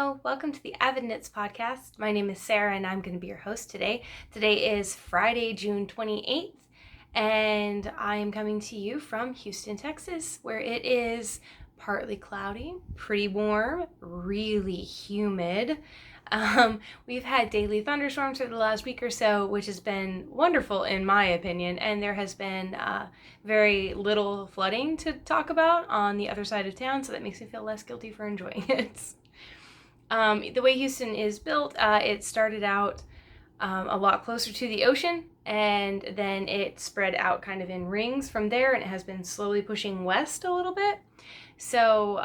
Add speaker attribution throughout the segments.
Speaker 1: Hello, welcome to the Avid Knits podcast. My name is Sarah and I'm going to be your host today. Today is Friday, June 28th, and I'm coming to you from Houston, Texas, where it is partly cloudy, pretty warm, really humid. We've had daily thunderstorms for the last week or so, which has been wonderful in my opinion, and there has been very little flooding to talk about on the other side of town, so that makes me feel less guilty for enjoying it. The way Houston is built, it started out a lot closer to the ocean, and then it spread out kind of in rings from there, and it has been slowly pushing west a little bit. So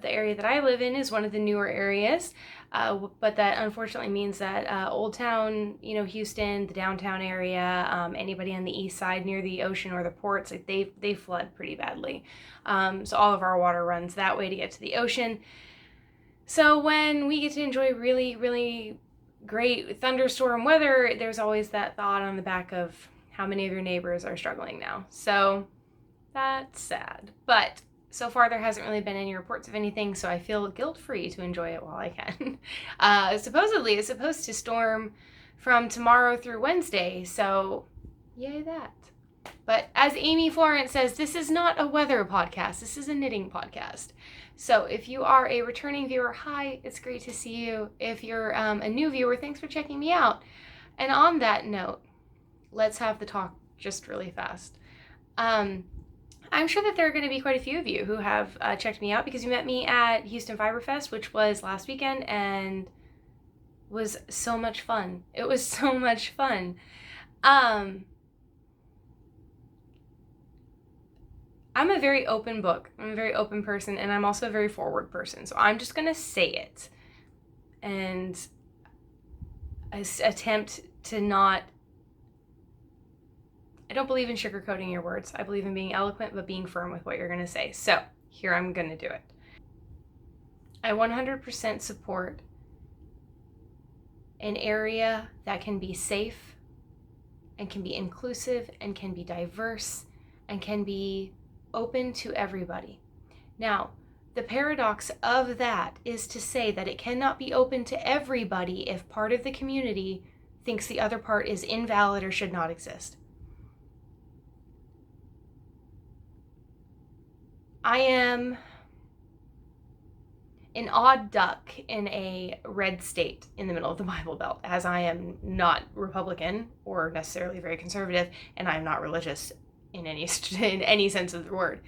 Speaker 1: the area that I live in is one of the newer areas, but that unfortunately means that Old Town, Houston, the downtown area, anybody on the east side near the ocean or the ports, like they flood pretty badly. So all of our water runs that way to get to the ocean. So when we get to enjoy really, really great thunderstorm weather, there's always that thought on the back of how many of your neighbors are struggling now. So that's sad. But so far there hasn't really been any reports of anything, so I feel guilt-free to enjoy it while I can. Supposedly it's supposed to storm from tomorrow through Wednesday, so yay that. But as Amy Florence says, this is not a weather podcast, this is a knitting podcast. So if you are a returning viewer, hi, it's great to see you. If you're a new viewer, thanks for checking me out. And on that note, let's have the talk just really fast. I'm sure that there are going to be quite a few of you who have checked me out because you met me at Houston Fiber Fest, which was last weekend, and was so much fun. It was so much fun. I'm a very open book. I'm a very open person, and I'm also a very forward person. So I'm just going to say it and attempt to not... I don't believe in sugarcoating your words. I believe in being eloquent, but being firm with what you're going to say. So here I'm going to do it. I 100% support an area that can be safe and can be inclusive and can be diverse and can be open to everybody. Now, the paradox of that is to say that it cannot be open to everybody if part of the community thinks the other part is invalid or should not exist. I am an odd duck in a red state in the middle of the Bible Belt, as I am not Republican or necessarily very conservative, and I'm not religious in any sense of the word.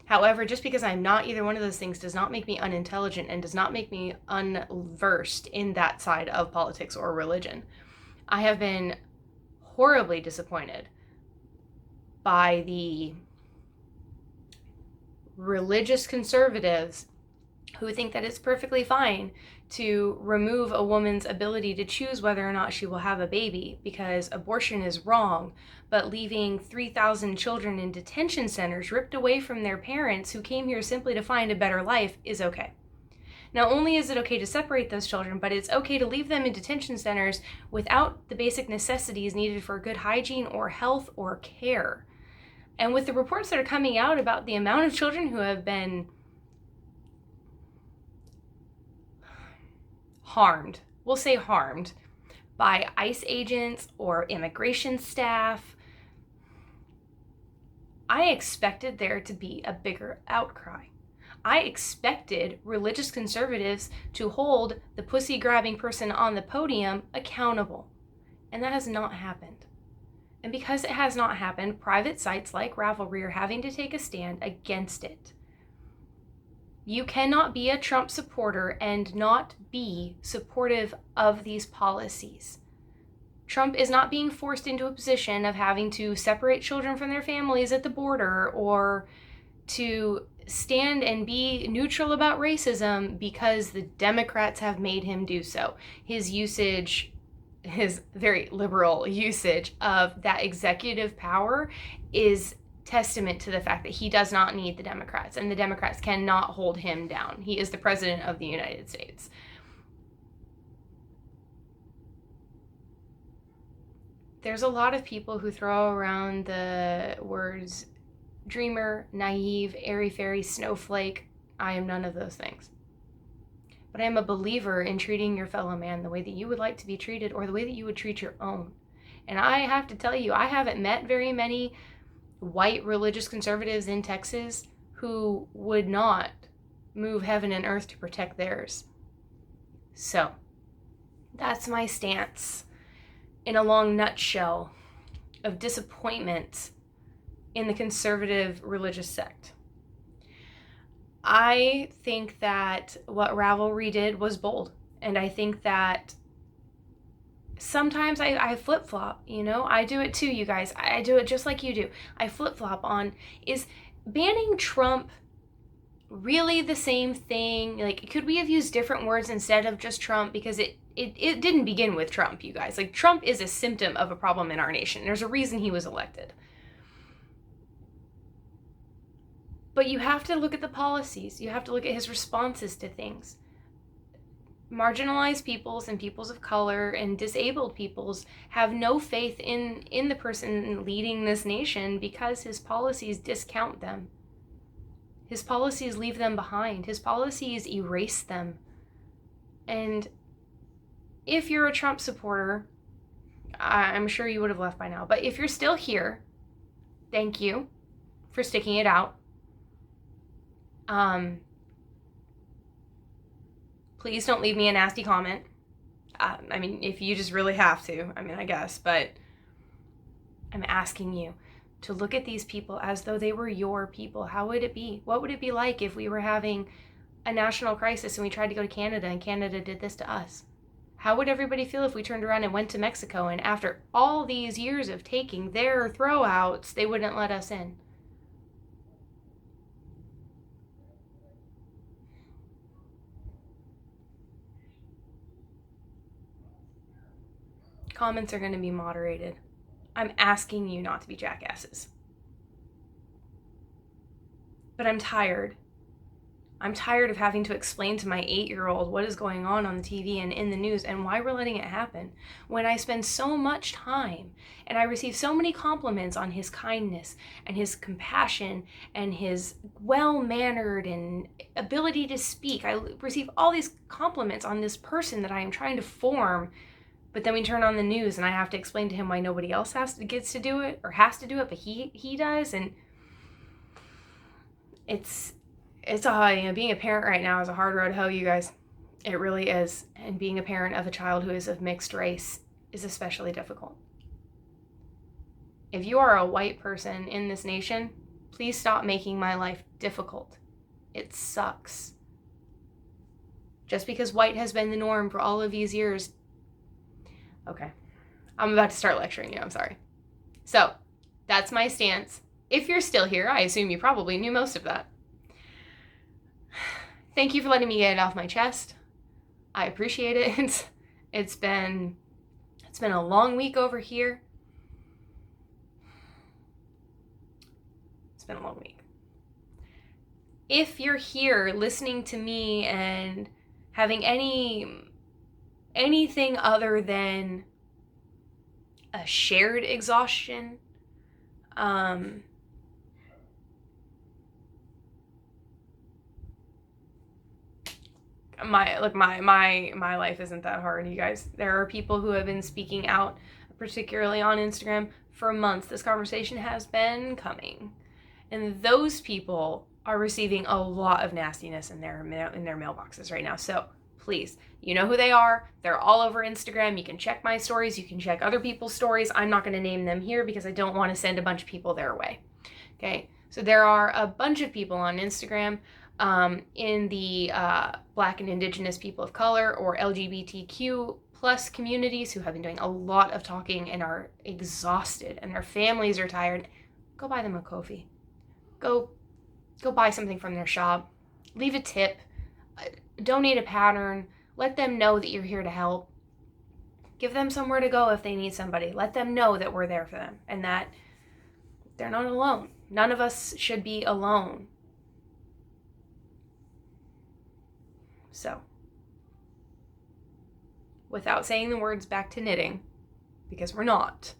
Speaker 1: However, just because I'm not either one of those things does not make me unintelligent and does not make me unversed in that side of politics or religion. I have been horribly disappointed by the religious conservatives who think that it's perfectly fine to remove a woman's ability to choose whether or not she will have a baby because abortion is wrong, but leaving 3,000 children in detention centers ripped away from their parents who came here simply to find a better life is okay. Not only is it okay to separate those children, but it's okay to leave them in detention centers without the basic necessities needed for good hygiene or health or care. And with the reports that are coming out about the amount of children who have been harmed, we'll say harmed, by ICE agents or immigration staff, I expected there to be a bigger outcry. I expected religious conservatives to hold the pussy-grabbing person on the podium accountable. And that has not happened. And because it has not happened, private sites like Ravelry are having to take a stand against it. You cannot be a Trump supporter and not be supportive of these policies. Trump is not being forced into a position of having to separate children from their families at the border or to stand and be neutral about racism because the Democrats have made him do so. His very liberal usage of that executive power is testament to the fact that he does not need the Democrats, and the Democrats cannot hold him down. He is the president of the United States. There's a lot of people who throw around the words dreamer, naive, airy-fairy, snowflake. I am none of those things. but I am a believer in treating your fellow man the way that you would like to be treated, or the way that you would treat your own. And I have to tell you, I haven't met very many white religious conservatives in Texas who would not move heaven and earth to protect theirs. So, that's my stance in a long nutshell of disappointment in the conservative religious sect. I think that what Ravelry did was bold. And I think that sometimes I flip-flop, I do it too, you guys. I do it just like you do. I flip-flop on, is banning Trump really the same thing? Like, could we have used different words instead of just Trump? Because it didn't begin with Trump, you guys. Like, Trump is a symptom of a problem in our nation. There's a reason he was elected. But you have to look at the policies. You have to look at his responses to things. Marginalized peoples and peoples of color and disabled peoples have no faith in the person leading this nation because his policies discount them. His policies leave them behind. His policies erase them. And if you're a Trump supporter, I'm sure you would have left by now, but if you're still here, thank you for sticking it out. Please don't leave me a nasty comment. I mean, if you just really have to, I guess, but I'm asking you to look at these people as though they were your people. How would it be? What would it be like if we were having a national crisis and we tried to go to Canada and Canada did this to us? How would everybody feel if we turned around and went to Mexico and after all these years of taking their throwouts, they wouldn't let us in? Comments are going to be moderated. I'm asking you not to be jackasses. But I'm tired. I'm tired of having to explain to my 8-year-old what is going on the TV and in the news and why we're letting it happen, when I spend so much time and I receive so many compliments on his kindness and his compassion and his well-mannered and ability to speak. I receive all these compliments on this person that I am trying to form. But then we turn on the news and I have to explain to him why nobody else gets to do it or has to do it, but he does. And it's being a parent right now is a hard road to hoe, you guys. It really is. And being a parent of a child who is of mixed race is especially difficult. If you are a white person in this nation, please stop making my life difficult. It sucks. Just because white has been the norm for all of these years. Okay, I'm about to start lecturing you, I'm sorry. So, that's my stance. If you're still here, I assume you probably knew most of that. Thank you for letting me get it off my chest. I appreciate it. It's been a long week over here. It's been a long week. If you're here listening to me and having anything other than a shared exhaustion, my life isn't that hard, you guys. There are people who have been speaking out, particularly on Instagram, for months. This conversation has been coming, and those people are receiving a lot of nastiness in their mailboxes right now. So please, you know who they are. They're all over Instagram. You can check my stories. You can check other people's stories. I'm not going to name them here because I don't want to send a bunch of people their way. Okay, so there are a bunch of people on Instagram in the Black and Indigenous people of color or LGBTQ plus communities who have been doing a lot of talking and are exhausted and their families are tired. Go buy them a coffee. Go buy something from their shop. Leave a tip. Donate a pattern. Let them know that you're here to help. Give them somewhere to go if they need somebody. Let them know that we're there for them and that they're not alone. None of us should be alone. So, without saying the words back to knitting, because we're not,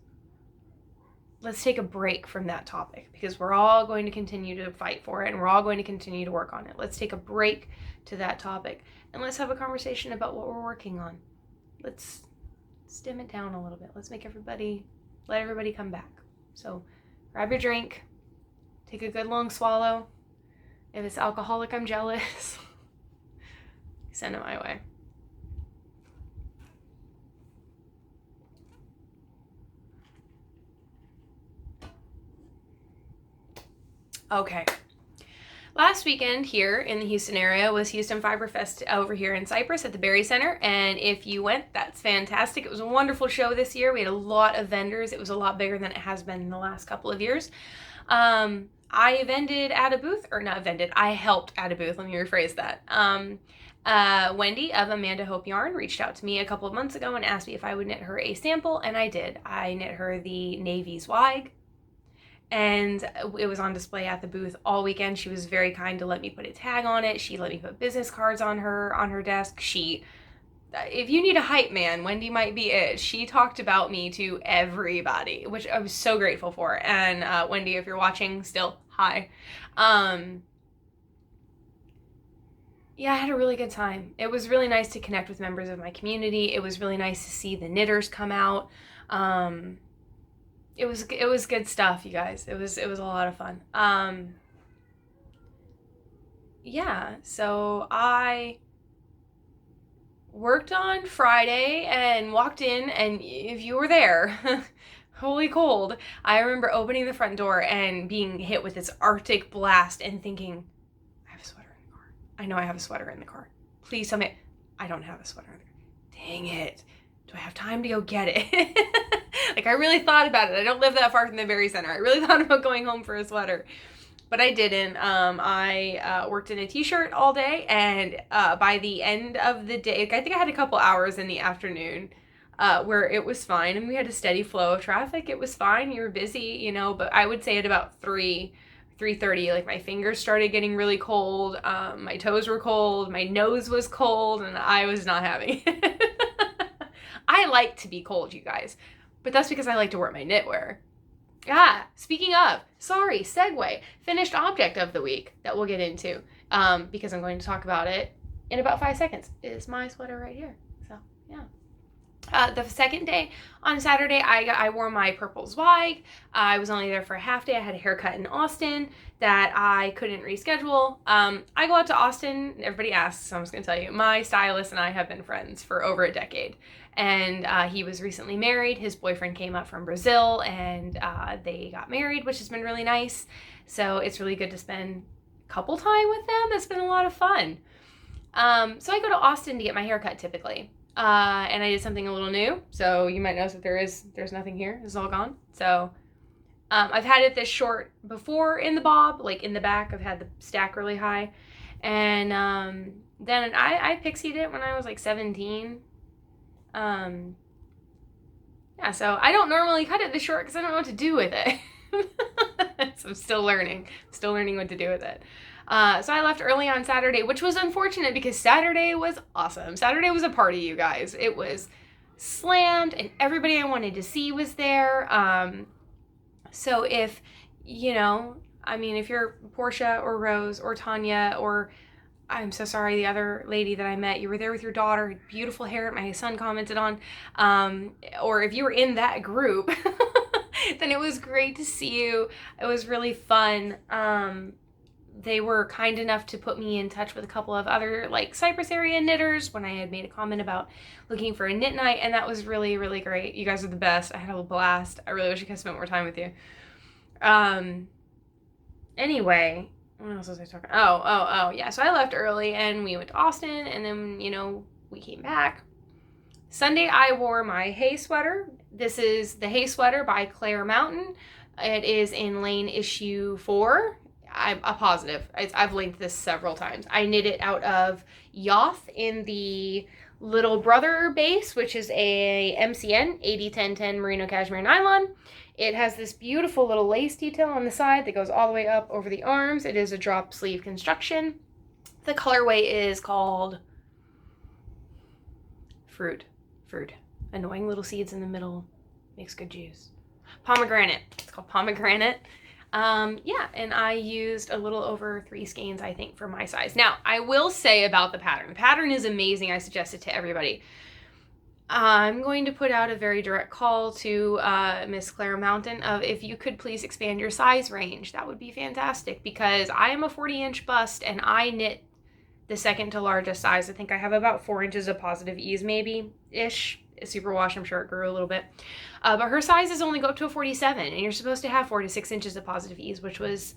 Speaker 1: let's take a break from that topic, because we're all going to continue to fight for it and we're all going to continue to work on it. Let's take a break to that topic and let's have a conversation about what we're working on. Let's dim it down a little bit. Let's let everybody come back. So grab your drink, take a good long swallow. If it's alcoholic, I'm jealous. Send it my way. Okay. Last weekend here in the Houston area was Houston Fiber Fest over here in Cypress at the Berry Center. And if you went, that's fantastic. It was a wonderful show this year. We had a lot of vendors. It was a lot bigger than it has been in the last couple of years. I vended at a booth, or not vended, I helped at a booth. Let me rephrase that. Wendy of Amanda Hope Yarn reached out to me a couple of months ago and asked me if I would knit her a sample, and I did. I knit her the Navy Zweig. And it was on display at the booth all weekend. She was very kind to let me put a tag on it. She let me put business cards on her desk. If you need a hype man, Wendy might be it. She talked about me to everybody, which I was so grateful for. And Wendy, if you're watching still, hi. Yeah, I had a really good time. It was really nice to connect with members of my community. It was really nice to see the knitters come out. It was good stuff, you guys. It was a lot of fun. Yeah, so I worked on Friday and walked in, and if you were there, holy cold, I remember opening the front door and being hit with this Arctic blast and thinking, I have a sweater in the car. I know I have a sweater in the car. Please tell me I don't have a sweater in the car. Dang it. Do I have time to go get it? Like, I really thought about it. I don't live that far from the Berry Center. I really thought about going home for a sweater, but I didn't. I worked in a t-shirt all day, and by the end of the day, I think I had a couple hours in the afternoon where it was fine, and we had a steady flow of traffic. It was fine. You were busy, but I would say at about 3:30, like, my fingers started getting really cold. My toes were cold. My nose was cold, and I was not having it. I like to be cold, you guys. But that's because I like to wear my knitwear. Speaking of, segue, finished object of the week that we'll get into, because I'm going to talk about it in about 5 seconds, is my sweater right here. So, yeah. The second day, on Saturday, I wore my purple Zweig. I was only there for a half day. I had a haircut in Austin that I couldn't reschedule. I go out to Austin, everybody asks, so I'm just going to tell you, my stylist and I have been friends for over a decade. And he was recently married. His boyfriend came up from Brazil, and they got married, which has been really nice. So it's really good to spend couple time with them. It's been a lot of fun. So I go to Austin to get my haircut typically. And I did something a little new. So you might notice that there's nothing here. It's all gone. So I've had it this short before in the bob, like in the back. I've had the stack really high. And then I pixied it when I was like 17. Yeah, so I don't normally cut it this short because I don't know what to do with it. So I'm still learning what to do with it. So I left early on Saturday, which was unfortunate because Saturday was awesome. Saturday was a party, you guys. It was slammed and everybody I wanted to see was there. So if you're Portia or Rose or Tanya or I'm so sorry, the other lady that I met, you were there with your daughter, beautiful hair, my son commented on, or if you were in that group, then it was great to see you. It was really fun. They were kind enough to put me in touch with a couple of other Cypress area knitters when I had made a comment about looking for a knit night, and that was really, really great. You guys are the best. I had a blast. I really wish I could spend more time with you. Anyway, what else was I talking about? Oh, yeah. So I left early and we went to Austin and then, we came back. Sunday, I wore my hay sweater. This is the hay sweater by Claire Mountain. It is in lane issue 4. I'm positive. I've linked this several times. I knit it out of Yoth in the Little Brother base, which is a MCN 80-10-10 merino cashmere nylon. It has this beautiful little lace detail on the side that goes all the way up over the arms. It is a drop sleeve construction. The colorway is called Fruit. Annoying little seeds in the middle makes good juice. pomegranate. It's called pomegranate. Yeah, and I used a little over 3 skeins, I think, for my size. Now, I will say about the pattern. The pattern is amazing. I suggest it to everybody. I'm going to put out a very direct call to Miss Clara Mountain of if you could please expand your size range. That would be fantastic, because I am a 40-inch bust and I knit the second to largest size. I think I have about 4 inches of positive ease, maybe-ish. Superwash, I'm sure it grew a little bit. But her sizes only go up to a 47, and you're supposed to have 4 to 6 inches of positive ease, which was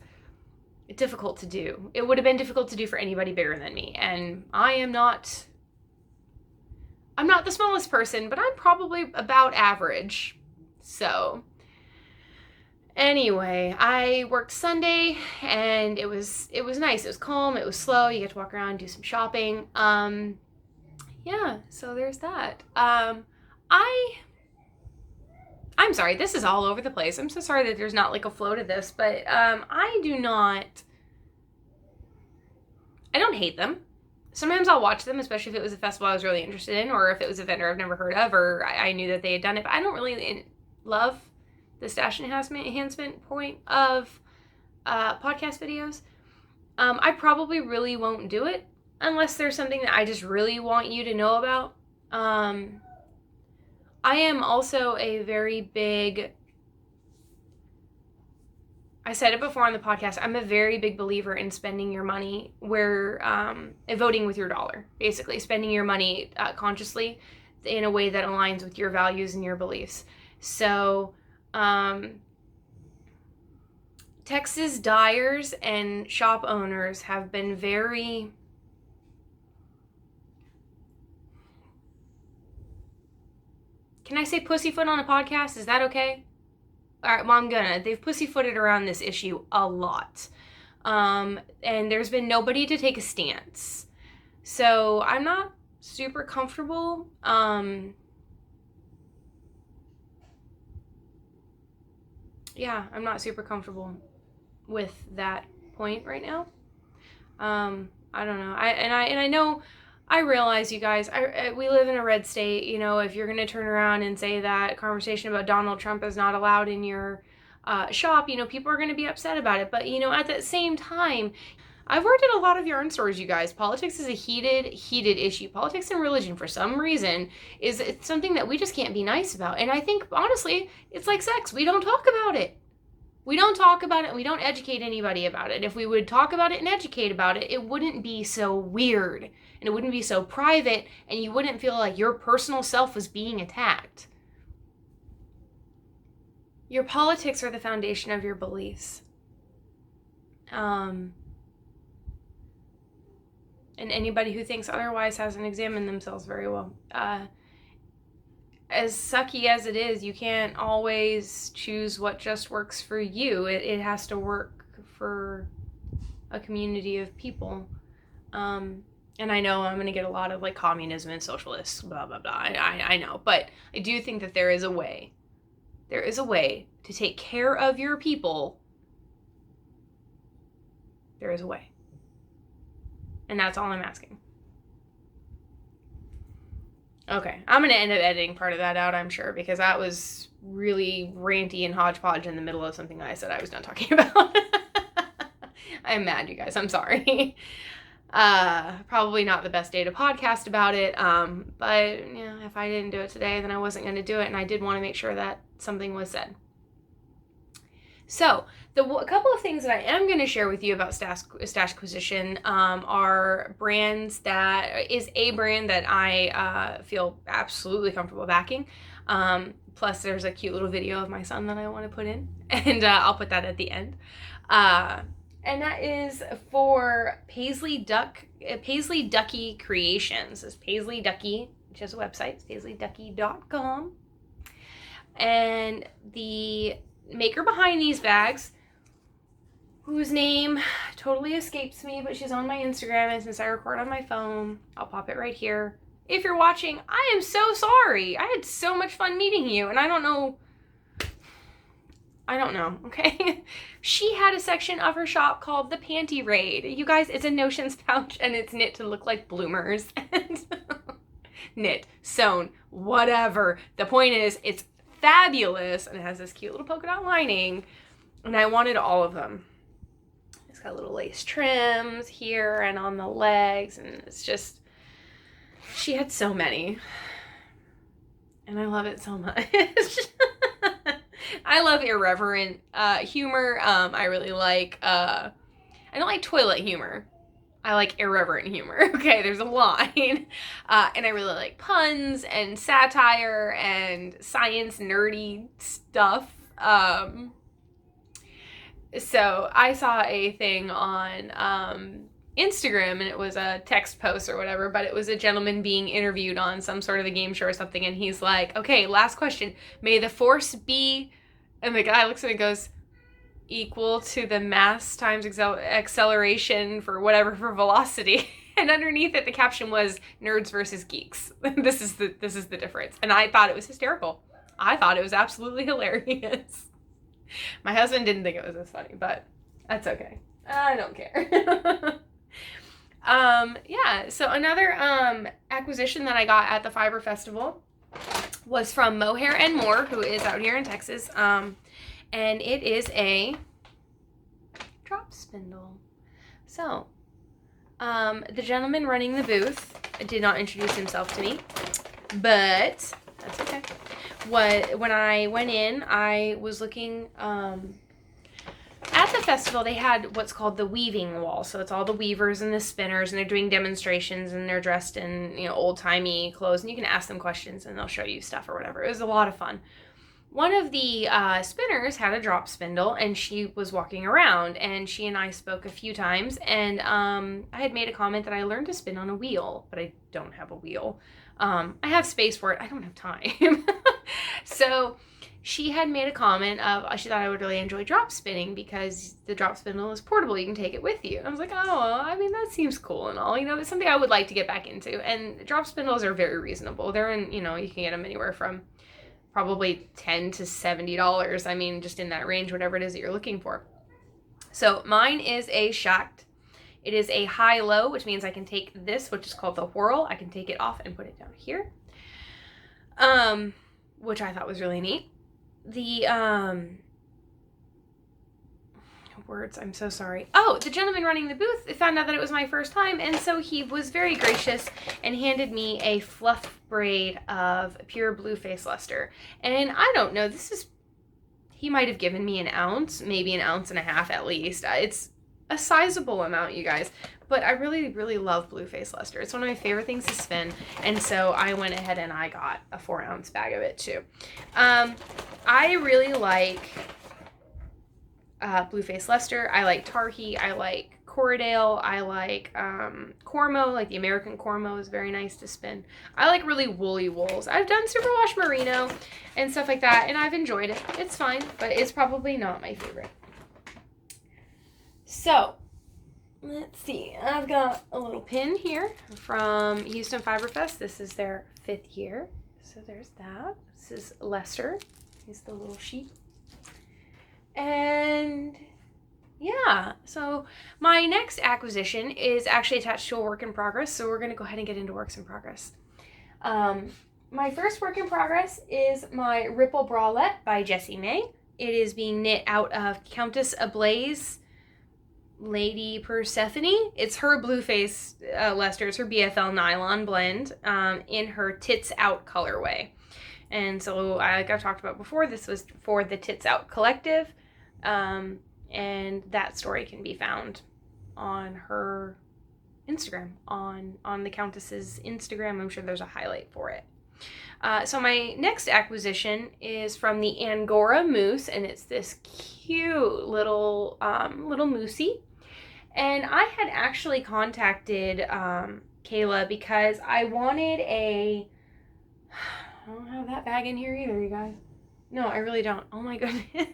Speaker 1: difficult to do. It would have been difficult to do for anybody bigger than me, and I'm not the smallest person, but I'm probably about average. So anyway, I worked Sunday, and it was nice. It was calm, it was slow. You get to walk around, do some shopping. Yeah, so there's that. I'm sorry, this is all over the place. I'm so sorry that there's not like a flow to this, but I don't hate them. Sometimes I'll watch them, especially if it was a festival I was really interested in, or if it was a vendor I've never heard of, or I knew that they had done it, but I don't really love the stash enhancement point of podcast videos. I probably really won't do it unless there's something that I just really want you to know about. I am also a very big, I said it before on the podcast, I'm a very big believer in spending your money voting with your dollar, basically. Spending your money consciously in a way that aligns with your values and your beliefs. So, Texas dyers and shop owners have been very... Can I say pussyfoot on a podcast? Is that okay? All right, well, I'm gonna. They've pussyfooted around this issue a lot. And there's been nobody to take a stance. So I'm not super comfortable. Yeah, I'm not super comfortable with that point right now. I don't know. I know... I realize, you guys, we live in a red state. You know, if you're going to turn around and say that conversation about Donald Trump is not allowed in your shop, you know, people are going to be upset about it. But, you know, at the same time, I've worked at a lot of yarn stores, you guys. Politics is a heated issue. Politics and religion, for some reason, it's something that we just can't be nice about. And I think, honestly, it's like sex. We don't talk about it. We don't talk about it. We don't educate anybody about it. If we would talk about it and educate about it, it wouldn't be so weird, and it wouldn't be so private, and you wouldn't feel like your personal self was being attacked. Your politics are the foundation of your beliefs. And anybody who thinks otherwise hasn't examined themselves very well. As sucky as it is, you can't always choose what just works for you. It has to work for a community of people. And I know I'm going to get a lot of like communism and socialists, blah, blah, blah. I know. But I do think that there is a way. There is a way to take care of your people. There is a way. And that's all I'm asking. Okay, I'm going to end up editing part of that out, I'm sure, because that was really ranty and hodgepodge in the middle of something that I said I was done talking about. I'm mad, you guys. I'm sorry. Probably not the best day to podcast about it, but yeah, if I didn't do it today, then I wasn't going to do it, and I did want to make sure that something was said. So, a couple of things that I am going to share with you about Stashquisition are brands that is a brand that I feel absolutely comfortable backing. Plus, there's a cute little video of my son that I want to put in, and I'll put that at the end. And that is for Paisley Ducky Creations. It's Paisley Ducky, which is a website. It's PaisleyDucky.com. And the maker behind these bags, whose name totally escapes me, but she's on my Instagram, and since I record on my phone, I'll pop it right here. If you're watching, I am so sorry. I had so much fun meeting you, and I don't know, okay? She had a section of her shop called the Panty Raid. You guys, it's a notions pouch, and it's knit to look like bloomers. And knit, sewn, whatever. The point is, it's fabulous. And it has this cute little polka dot lining. And I wanted all of them. It's got little lace trims here and on the legs. And it's just, she had so many. And I love it so much. I love irreverent humor. I really like, I don't like toilet humor. I like irreverent humor. Okay, there's a line. And I really like puns and satire and science nerdy stuff. So I saw a thing on Instagram, and it was a text post or whatever, but it was a gentleman being interviewed on some sort of a game show or something, and he's like, okay, last question. May the force be... And the guy looks at it and goes, equal to the mass times acceleration for whatever for velocity. And underneath it, the caption was nerds versus geeks. This is the difference. And I thought it was hysterical. I thought it was absolutely hilarious. My husband didn't think it was as funny, but that's okay. I don't care. Yeah, so another acquisition that I got at the Fiber Festival was from Mohair and More, who is out here in Texas. And it is a drop spindle. So, the gentleman running the booth did not introduce himself to me, but that's okay. When I went in, I was looking, at the festival, they had what's called the weaving wall. So it's all the weavers and the spinners, and they're doing demonstrations, and they're dressed in, old-timey clothes, and you can ask them questions, and they'll show you stuff or whatever. It was a lot of fun. One of the spinners had a drop spindle, and she was walking around, and she and I spoke a few times, and I had made a comment that I learned to spin on a wheel, but I don't have a wheel. I have space for it. I don't have time. So she had made a comment of, she thought I would really enjoy drop spinning because the drop spindle is portable. You can take it with you. I was like, oh, well, I mean, that seems cool and all. It's something I would like to get back into. And drop spindles are very reasonable. They're in, you can get them anywhere from probably $10 to $70. I mean, just in that range, whatever it is that you're looking for. So mine is a Schacht. It is a high-low, which means I can take this, which is called the whirl. I can take it off and put it down here, which I thought was really neat. The words, I'm so sorry. Oh, the gentleman running the booth found out that it was my first time, and so he was very gracious and handed me a fluff braid of pure blue face luster. And I don't know, he might have given me an ounce, maybe an ounce and a half at least. It's a sizable amount, you guys, but I really, really love blue face luster. It's one of my favorite things to spin, and so I went ahead and I got a 4-ounce bag of it too. I really like blue face luster. I like Tarhi. I like Corriedale. I like Cormo, like the American Cormo is very nice to spin. I like really woolly wools. I've done superwash merino and stuff like that, and I've enjoyed it. It's fine, but it's probably not my favorite. So, let's see. I've got a little pin here from Houston Fiber Fest. This is their 5th year. So there's that. This is Lester. He's the little sheep. And yeah, so my next acquisition is actually attached to a work in progress. So we're going to go ahead and get into works in progress. My first work in progress is my Ripple Bralette by Jessie May. It is being knit out of Countess Ablaze Lady Persephone. It's her blue face Lester. It's her BFL nylon blend in her Tits Out colorway. And so, like I've talked about before, this was for the Tits Out Collective. And that story can be found on her Instagram, on the Countess's Instagram. I'm sure there's a highlight for it. So my next acquisition is from the Angora Moose, and it's this cute little moosey. And I had actually contacted Kayla because I wanted I don't have that bag in here either, you guys. No, I really don't. Oh my goodness.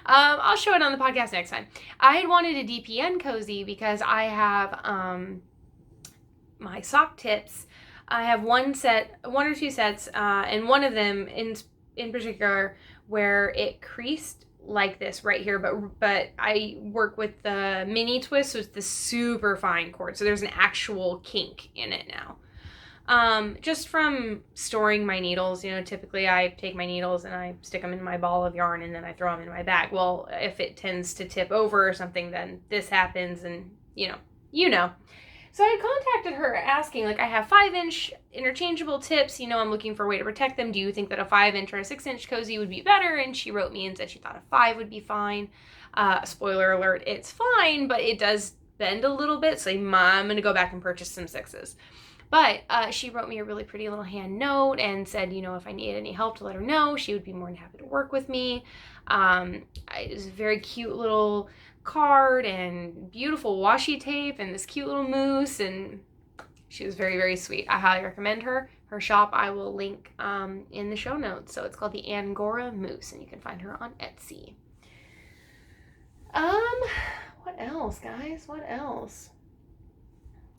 Speaker 1: I'll show it on the podcast next time. I had wanted a DPN cozy because I have my sock tips. I have one or two sets, and one of them in particular where it creased like this right here, but I work with the mini twist, so it's the super fine cord. So there's an actual kink in it now. Just from storing my needles. Typically I take my needles and I stick them in my ball of yarn and then I throw them in my bag. Well, if it tends to tip over or something, then this happens, and you know. So I contacted her asking, I have 5-inch interchangeable tips. I'm looking for a way to protect them. Do you think that a 5-inch or a 6-inch cozy would be better? And she wrote me and said she thought a 5 would be fine. Spoiler alert, it's fine, but it does bend a little bit. So I'm going to go back and purchase some 6s. But she wrote me a really pretty little hand note and said, if I needed any help to let her know, she would be more than happy to work with me. It was a very cute little card and beautiful washi tape and this cute little mousse, and she was very, very sweet. I highly recommend her. Her shop I will link in the show notes. So it's called the Angora Mousse, and you can find her on Etsy. What else, guys? What else?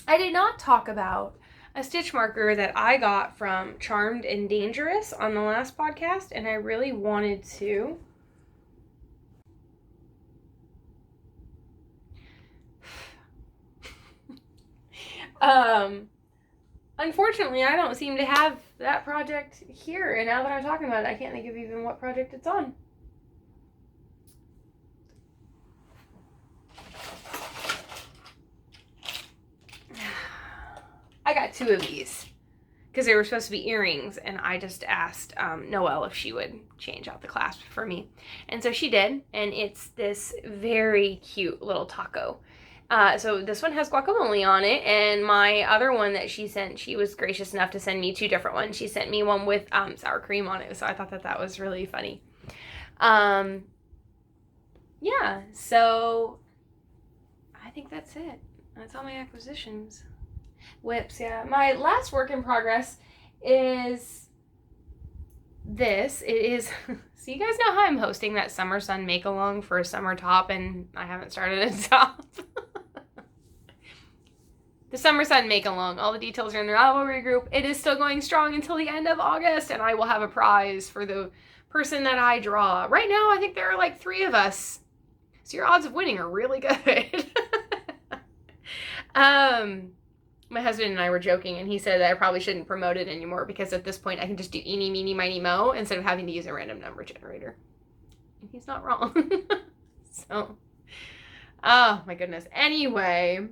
Speaker 1: I did not talk about a stitch marker that I got from Charmed and Dangerous on the last podcast, and I really wanted to. Unfortunately, I don't seem to have that project here, and now that I'm talking about it, I can't think of even what project it's on. I got 2 of these because they were supposed to be earrings, and I just asked Noelle if she would change out the clasp for me, and so she did, and it's this very cute little taco. So this one has guacamole on it, and my other one that she sent, she was gracious enough to send me 2 different ones. She sent me one with sour cream on it, so I thought that was really funny. Yeah, so I think that's it. That's all my acquisitions. Whips, yeah. My last work in progress is this. It is, so you guys know how I'm hosting that Summer Sun make-along for a summer top, and I haven't started a top. The Summer Sun make-along, all the details are in the Ravelry group. It is still going strong until the end of August, and I will have a prize for the person that I draw. Right now, I think there are 3 of us, so your odds of winning are really good. My husband and I were joking, and he said that I probably shouldn't promote it anymore because at this point I can just do eeny, meeny, miny, mo instead of having to use a random number generator. And he's not wrong. So, oh my goodness. Anyway,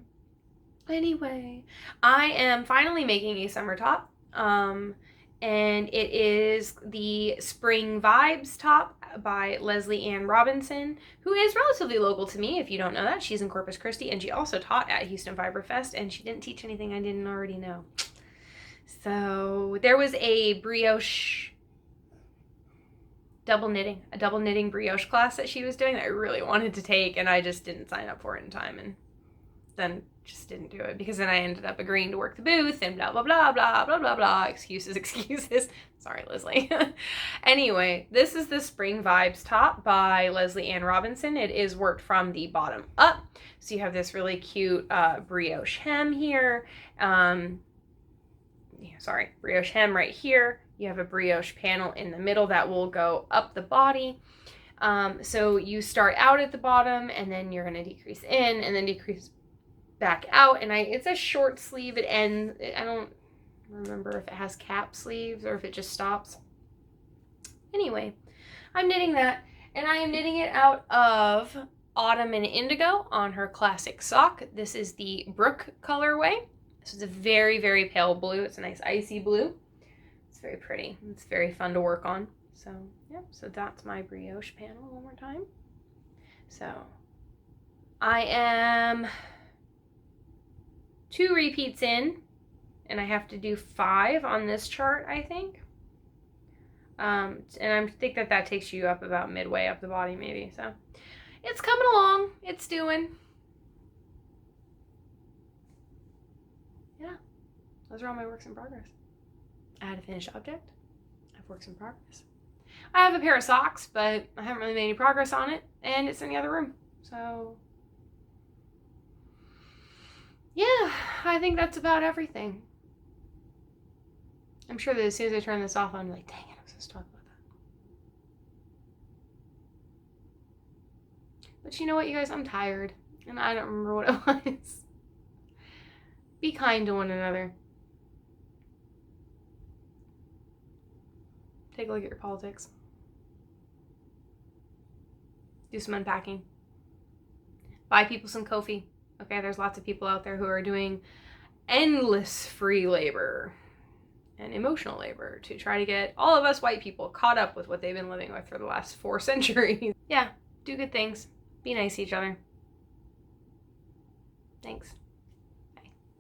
Speaker 1: I am finally making a summer top, and it is the Spring Vibes top by Leslie Ann Robinson, who is relatively local to me. If you don't know that, she's in Corpus Christi, and she also taught at Houston Fiber Fest, and she didn't teach anything I didn't already know. So there was a brioche double knitting brioche class that she was doing that I really wanted to take, and I just didn't sign up for it in time, and then just didn't do it because then I ended up agreeing to work the booth and blah, blah, blah, blah, blah, blah, blah. Excuses. Sorry, Leslie. Anyway, this is the Spring Vibes top by Leslie Ann Robinson. It is worked from the bottom up. So you have this really cute brioche hem here. Brioche hem right here. You have a brioche panel in the middle that will go up the body. So you start out at the bottom, and then you're going to decrease in and then decrease back out, and it's a short sleeve. It ends, I don't remember if it has cap sleeves or if it just stops. Anyway, I'm knitting that, and I am knitting it out of Autumn and Indigo on her classic sock. This is the Brook colorway. This is a very, very pale blue. It's a nice icy blue. It's very pretty. It's very fun to work on. So yeah, so that's my brioche panel one more time. So I am 2 repeats in, and I have to do 5 on this chart, I think. And I think that takes you up about midway up the body, maybe. So it's coming along. It's doing. Yeah, those are all my works in progress. I had a finished object. I have works in progress. I have a pair of socks, but I haven't really made any progress on it, and it's in the other room. So yeah, I think that's about everything. I'm sure that as soon as I turn this off, I'm like, dang it, I was supposed to talk about that. But you know what, you guys? I'm tired, and I don't remember what it was. Be kind to one another. Take a look at your politics. Do some unpacking. Buy people some Ko-fi. Okay, there's lots of people out there who are doing endless free labor and emotional labor to try to get all of us white people caught up with what they've been living with for the last 4 centuries. Yeah, do good things. Be nice to each other. Thanks.